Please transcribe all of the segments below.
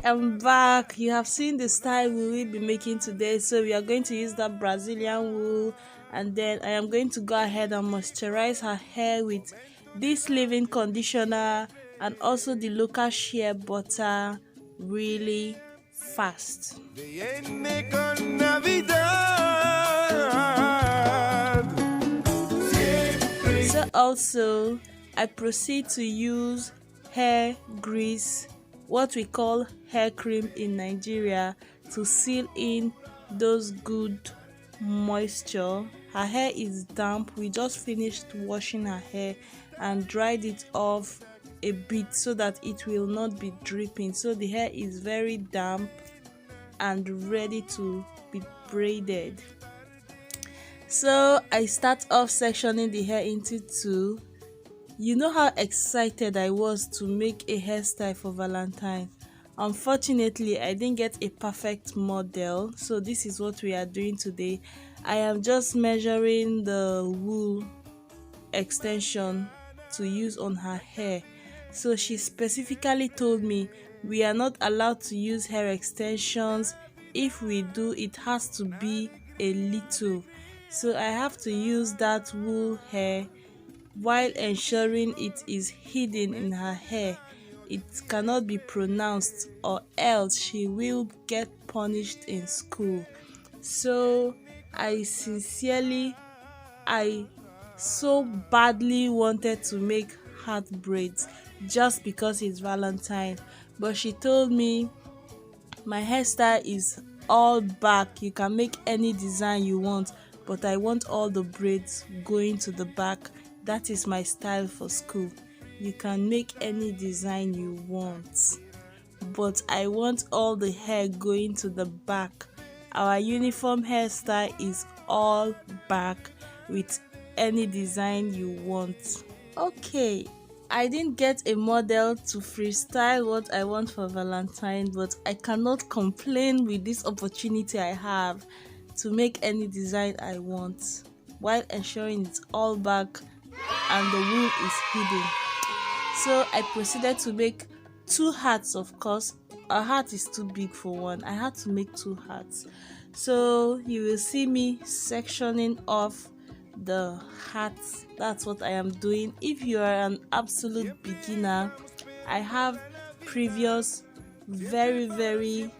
am back. You have seen the style we will be making today. So we are going to use that Brazilian wool, and then I am going to go ahead and moisturize her hair with this leave-in conditioner and also the local shea butter really fast. So also I proceed to use hair grease, what we call hair cream in Nigeria, to seal in those good moisture. Her hair is damp. We just finished washing her hair and dried it off a bit so that it will not be dripping. So the hair is very damp and ready to be braided. So I start off sectioning the hair into two. You know how excited I was to make a hairstyle for Valentine. Unfortunately, I didn't get a perfect model, so this is what we are doing today. I am just measuring the wool extension to use on her hair. So she specifically told me we are not allowed to use hair extensions. If we do, it has to be a little. So I have to use that wool hair while ensuring it is hidden in her hair. It cannot be pronounced, or else she will get punished in school. So I so badly wanted to make heart braids just because it's Valentine, but she told me my hairstyle is all back. You can make any design you want, but I want all the braids going to the back. That is my style for school. You can make any design you want, but I want all the hair going to the back. Our uniform hairstyle is all back with any design you want. Okay, I didn't get a model to freestyle what I want for Valentine, but I cannot complain with this opportunity I have to make any design I want while ensuring it's all back and the wool is hidden. So I proceeded to make two hats. Of course, a hat is too big for one. I had to make two hats. So you will see me sectioning off the hats. That's what I am doing. If you are an absolute beginner, I have previous very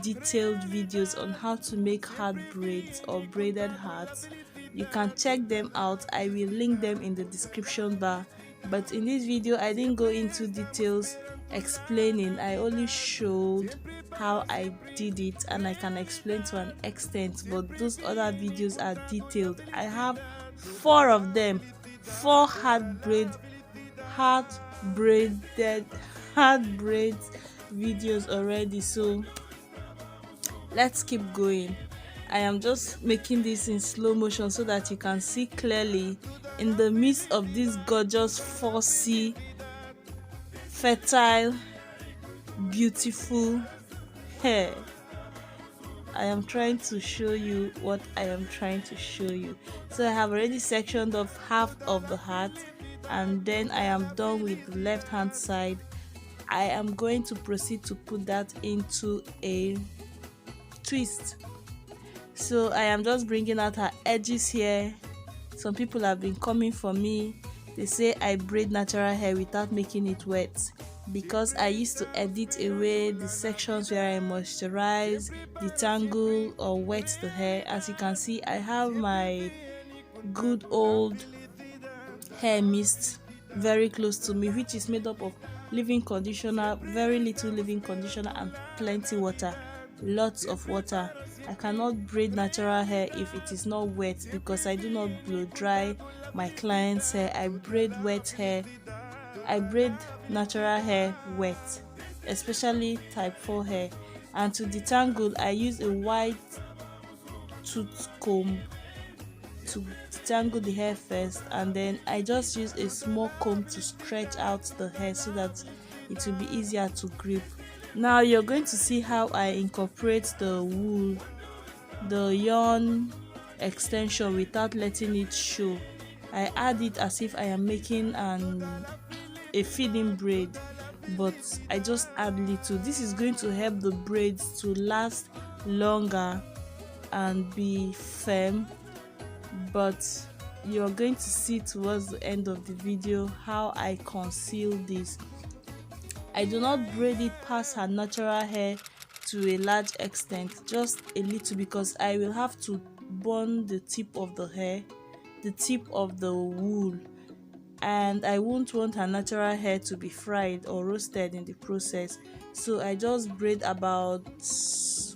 detailed videos on how to make hat braids or braided hats. You can check them out. I will link them in the description bar, but in this video I didn't go into details explaining. I only showed how I did it, and I can explain to an extent, but those other videos are detailed. I have 4 of them, 4 braided hat braids videos already. So let's keep going. I am just making this in slow motion so that you can see clearly in the midst of this gorgeous, fussy, fertile, beautiful hair. I am trying to show you what I am trying to show you. So I have already sectioned off half of the hat, and then I am done with the left hand side. I am going to proceed to put that into a twist. So I am just bringing out her edges here. Some people have been coming for me. They say I braid natural hair without making it wet, because I used to edit away the sections where I moisturize, detangle or wet the hair. As you can see, I have my good old hair mist very close to me, which is made up of leave-in conditioner, very little leave-in conditioner, and plenty water, lots of water. I cannot braid natural hair if it is not wet, because I do not blow dry my clients' hair. I braid wet hair. I braid natural hair wet, especially type 4 hair. And to detangle, I use a white tooth comb to detangle the hair first, and then I just use a small comb to stretch out the hair so that it will be easier to grip. Now you're going to see how I incorporate the wool, the yarn extension, without letting it show. I add it as if I am making a feeding braid. but I just add little. This is going to help the braids to last longer and be firm, but you're going to see towards the end of the video how I conceal this. I do not braid it past her natural hair to a large extent, just a little, because I will have to burn the tip of the hair, the tip of the wool, and I won't want her natural hair to be fried or roasted in the process. So I just braid about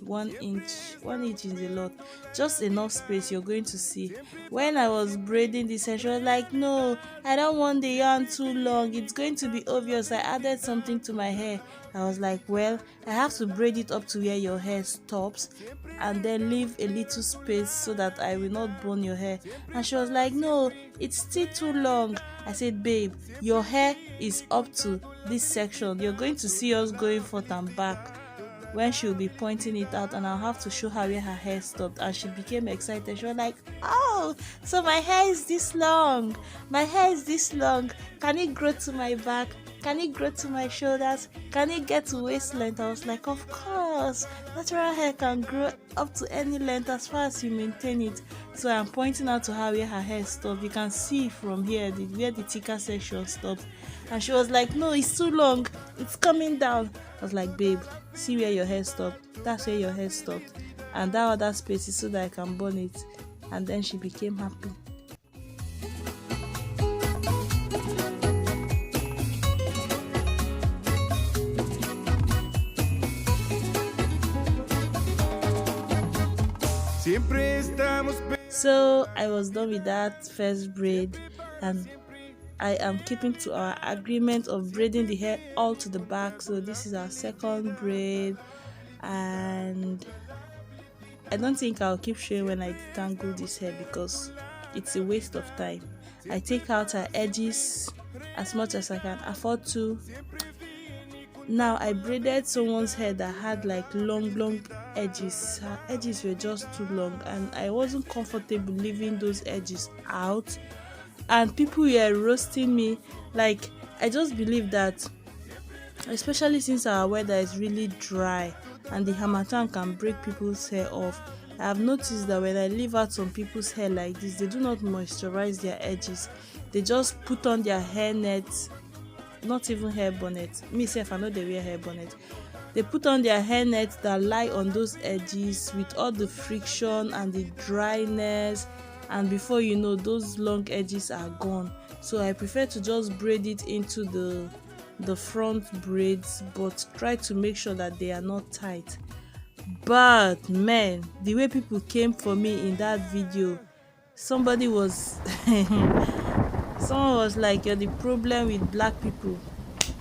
1 inch. 1 inch is a lot, just enough space. You're going to see when I was braiding this hair, she was like, no, I don't want the yarn too long, it's going to be obvious I added something to my hair. I was like, well, I have to braid it up to where your hair stops and then leave a little space so that I will not burn your hair. And she was like, no, it's still too long. I said, babe, your hair is up to this section, you're going to see us going forth and back when she'll be pointing it out, and I'll have to show her where her hair stopped. And she became excited. She was like, oh, so my hair is this long, my hair is this long, can it grow to my back, can it grow to my shoulders, can it get to waist length? I was like, of course, natural hair can grow up to any length as far as you maintain it. So I'm pointing out to her where her hair stopped. You can see from here where the thicker section stops. And she was like, no, it's too long, it's coming down. I was like, babe, see where your hair stopped, that's where your hair stopped, and that other space is so that I can burn it. And then she became happy. So I was done with that first braid, and I am keeping to our agreement of braiding the hair all to the back. So this is our second braid, and I don't think I'll keep showing when I detangle this hair because it's a waste of time. I take out her edges as much as I can afford to. Now I braided someone's hair that had like long edges. Her edges were just too long and I wasn't comfortable leaving those edges out, and people were roasting me. Like, I just believe that, especially since our weather is really dry and the harmattan can break people's hair off, I have noticed that when I leave out some people's hair like this, they do not moisturize their edges. They just put on their hair nets, not even hair bonnet. Me sef, I know they wear hair bonnet. They put on their hair nets that lie on those edges with all the friction and the dryness, and before you know, those long edges are gone. So I prefer to just braid it into the front braids, but try to make sure that they are not tight. But man, the way people came for me in that video, somebody was someone was like, you're the problem with black people.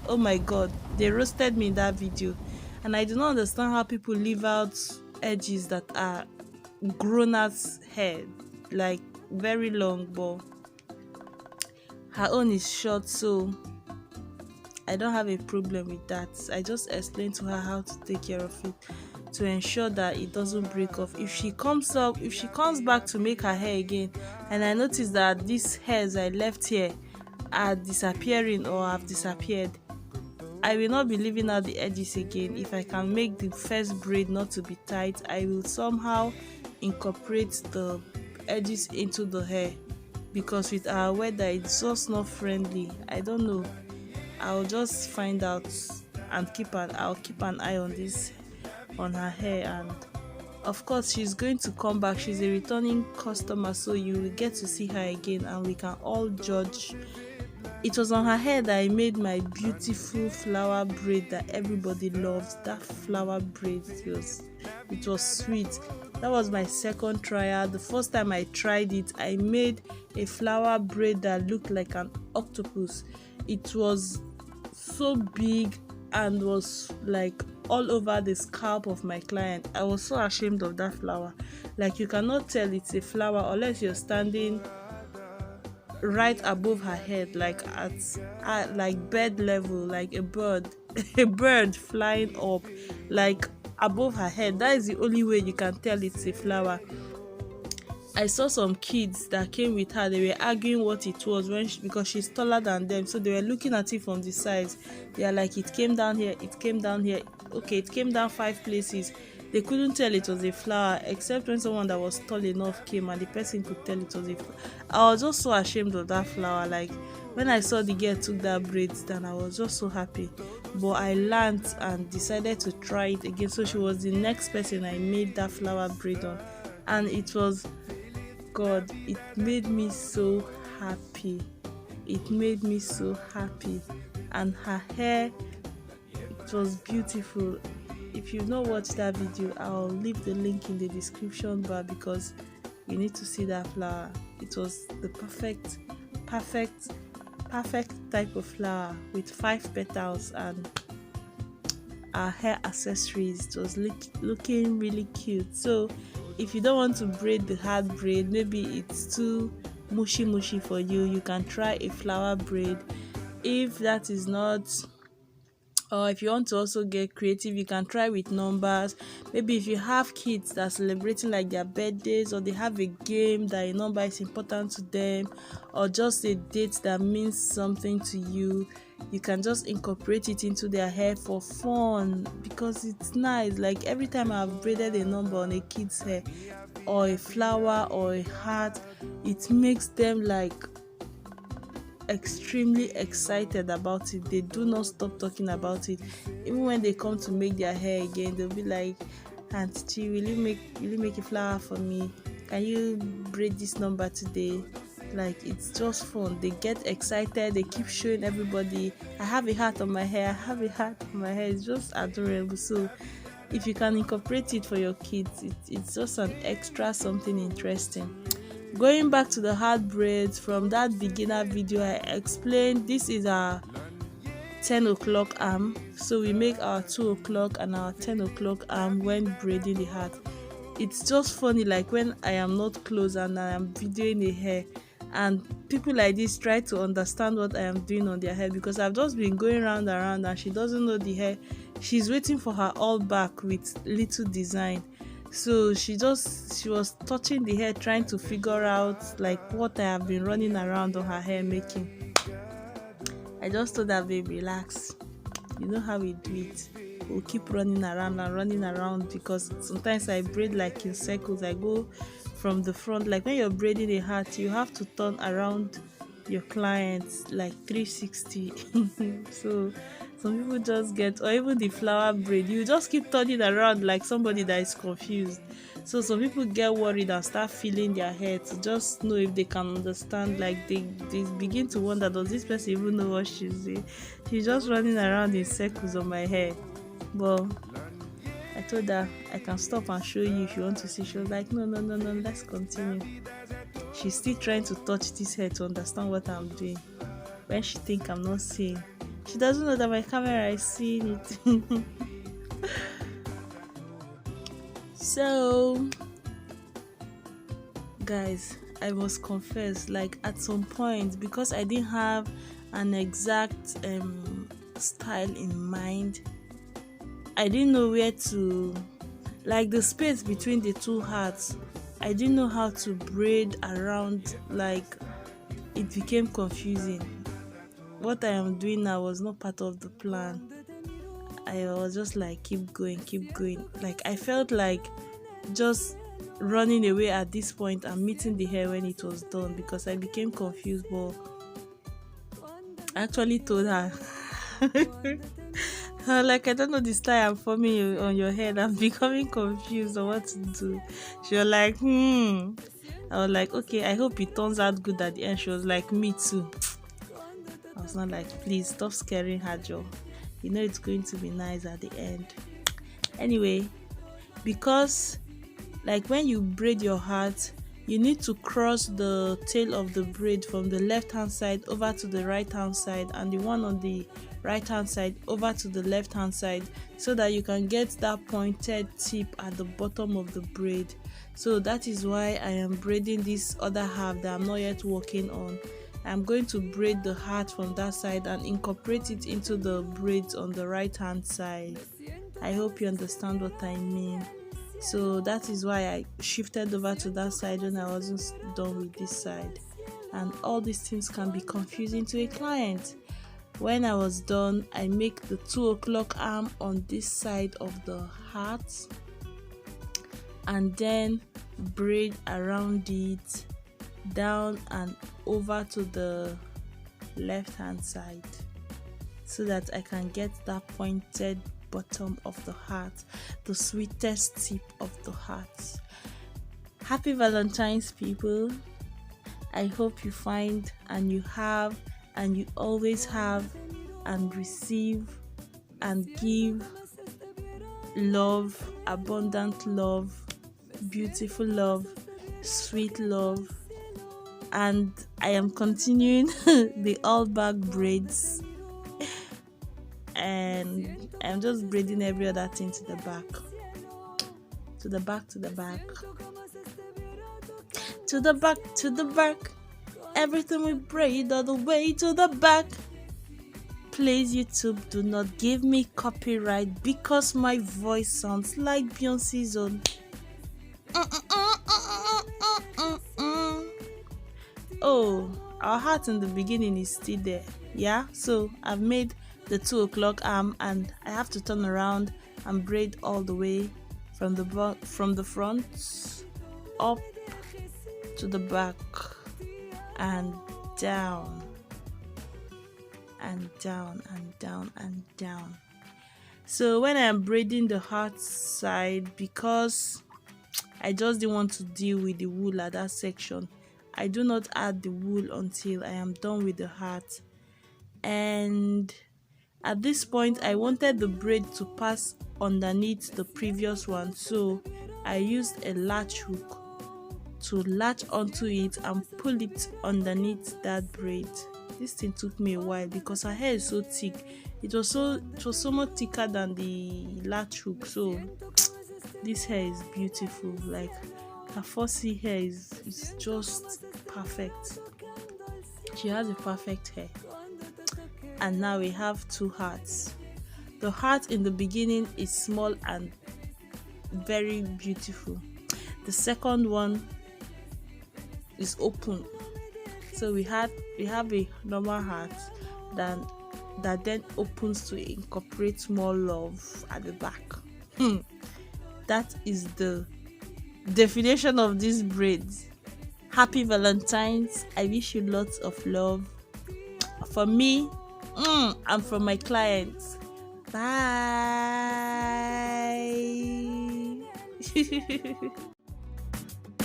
Oh my god, they roasted me in that video. And I do not understand how people leave out edges that are grown-ass hair, like very long, but her own is short, so I don't have a problem with that. I just explained to her how to take care of it to ensure that it doesn't break off. If she comes back to make her hair again and I notice that these hairs I left here are disappearing or have disappeared, I will not be leaving out the edges again. If I can make the first braid not to be tight, I will somehow incorporate the edges into the hair, because with our weather it's just not friendly. I don't know, I'll just find out and I'll keep an eye on this, on her hair. And of course she's going to come back. She's a returning customer, so you will get to see her again and we can all judge. It was on her hair that I made my beautiful flower braid that everybody loved. That flower braid, it was sweet. That was my second trial. The first time I tried it, I made a flower braid that looked like an octopus. It was so big and was like all over the scalp of my client. I was so ashamed of that flower. Like, you cannot tell it's a flower unless you're standing right above her head, like at like bed level, like a bird a bird flying up like above her head. That is the only way you can tell it's a flower. I saw some kids that came with her. They were arguing what it was because she's taller than them. So they were looking at it from the sides. They are like, it came down here, it came down here. Okay, it came down 5 places. They couldn't tell it was a flower except when someone that was tall enough came and the person could tell it was a flower. I was just so ashamed of that flower. Like when I saw the girl took that braids, then I was just so happy. But I learned and decided to try it again. So she was the next person I made that flower braid on, and it was, God, it made me so happy. It made me so happy. And her hair, it was beautiful. If you've not watched that video, I'll leave the link in the description bar because you need to see that flower. It was the perfect type of flower with 5 petals and our hair accessories. It was looking really cute. So if you don't want to braid the hard braid, maybe it's too mushy for you, you can try a flower braid. If that is not, or if you want to also get creative, you can try with numbers. Maybe if you have kids that are celebrating like their birthdays, or they have a game that a number is important to them, or just a date that means something to you, you can just incorporate it into their hair for fun because it's nice. Like every time I've braided a number on a kid's hair, or a flower or a heart, it makes them like extremely excited about it. They do not stop talking about it. Even when they come to make their hair again, they'll be like, Auntie, will you make a flower for me? Can you braid this number today? Like, it's just fun. They get excited. They keep showing everybody, I have a heart on my hair, I have a heart on my hair. It's just adorable. So if you can incorporate it for your kids, it's just an extra something interesting. Going back to the hard braids, from that beginner video I explained, this is our 10 o'clock arm. So we make our 2 o'clock and our 10 o'clock arm when braiding the hat. It's just funny, like when I am not close and I am videoing the hair, and people like this try to understand what I am doing on their hair, because I've just been going round and round and she doesn't know the hair. She's waiting for her all back with little design. So she was touching the hair, trying to figure out like what I have been running around on her hair making. I just told her, babe, relax. You know how we do it. We'll keep running around because sometimes I braid like in circles. I go from the front. Like when you're braiding a hat, you have to turn around your clients like 360. So some people just get, or even the flower braid, you just keep turning around like somebody that is confused. So some people get worried and start feeling their hair to just know if they can understand. Like they begin to wonder, does this person even know what she's doing? She's just running around in circles on my hair. But I told her I can stop and show you if you want to see. She was like, no, let's continue. She's still trying to touch this hair to understand what I'm doing. When she think I'm not seeing, she doesn't know that my camera is seeing it. So guys, I must confess, like at some point, because I didn't have an exact style in mind, I didn't know where to, like the space between the two hats, I didn't know how to braid around. Like it became confusing. What I am doing now was not part of the plan. I was just like, keep going. Like I felt like just running away at this point and meeting the hair when it was done, because I became confused. But I actually told her, like, I don't know the style I'm forming on your head. I'm becoming confused on what to do. She was like, I was like, okay, I hope it turns out good at the end. She was like, me too. I was not like, please stop scaring her, Joe. You know it's going to be nice at the end. Anyway, because like when you braid your hat, you need to cross the tail of the braid from the left hand side over to the right hand side, and the one on the right hand side over to the left hand side, so that you can get that pointed tip at the bottom of the braid. So that is why I am braiding this other half that I'm not yet working on. I'm going to braid the hat from that side and incorporate it into the braids on the right hand side. I hope you understand what I mean. So that is why I shifted over to that side when I wasn't done with this side. And all these things can be confusing to a client. When I was done, I make the 2 o'clock arm on this side of the heart and then braid around it down and over to the left hand side so that I can get that pointed bottom of the heart, the sweetest tip of the heart. Happy Valentine's, people. I hope you find and you have and you always have and receive and give love, abundant love, beautiful love, sweet love. And I am continuing the all back braids, and I'm just braiding every other thing to the back, to the back, to the back, to the back, to the back. Everything we braid all the way to the back. Please, YouTube, do not give me copyright because my voice sounds like Beyonce's own. Oh, our heart in the beginning is still there. Yeah, so I've made the 2 o'clock arm and I have to turn around and braid all the way from the front up to the back and down and down and down and down. So when I'm braiding the heart side, because I just didn't want to deal with the wool at that section, I do not add the wool until I am done with the heart. And at this point I wanted the braid to pass underneath the previous one, so I used a latch hook to latch onto it and pull it underneath that braid. This thing took me a while because her hair is so thick. It was so much thicker than the latch hook, so this hair is beautiful. Like, her fussy hair is just perfect. She has a perfect hair. And now we have two hearts. The heart in the beginning is small and very beautiful. The second one is open. So we have a normal heart that then opens to incorporate more love at the back. That is the definition of these braids. Happy Valentine's. I wish you lots of love for me and for my clients. Bye.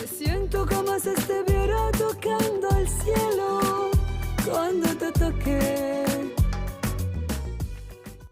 Siento como si estuviera tocando el